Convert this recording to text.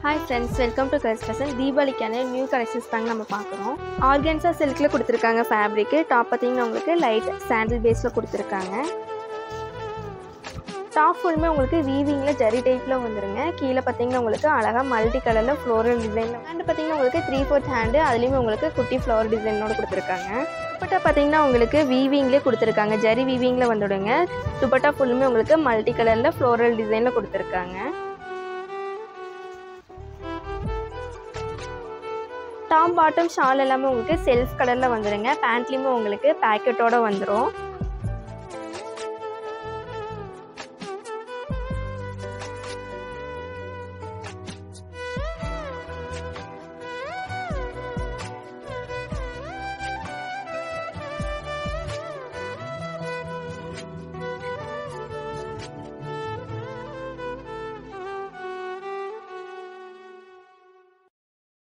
Hi friends, welcome to Girls Fashion. தீபாவளிக்கான new collections தாங்க நம்ம பார்க்குறோம். ஆர்கன்ஸா சில்கில் கொடுத்துருக்காங்க ஃபேப்ரிக்கு. டாப் பார்த்தீங்கன்னா உங்களுக்கு லைட் சாண்டில் பேஸில் கொடுத்துருக்காங்க. டாப் ஃபுல்லுமே உங்களுக்கு வீவிங்கில் ஜரி டைப்பில் வந்துருங்க. கீழே பார்த்தீங்கன்னா உங்களுக்கு அழகாக மல்டி கலரில் ஃப்ளோரல் டிசைன். ஹேண்டு பார்த்தீங்கன்னா உங்களுக்கு 3/4 ஹேண்டு, அதுலேயுமே உங்களுக்கு குட்டி ஃப்ளவர் டிசைனோடு கொடுத்துருக்காங்க. துப்பட்டா பார்த்தீங்கன்னா உங்களுக்கு வீவிங்லேயே கொடுத்துருக்காங்க. ஜரி வீவிங்கில் வந்துடுங்க. துப்பட்டா ஃபுல்லுமே உங்களுக்கு மல்டி கலரில் ஃப்ளோரல் டிசைனில் கொடுத்துருக்காங்க. டாப் பாட்டம் ஷால் எல்லாமே உங்களுக்கு செல்ஃப் கலரில் வந்துடுங்க. பேண்ட்லேயுமே உங்களுக்கு பேக்கெட்டோடு வந்துடும்.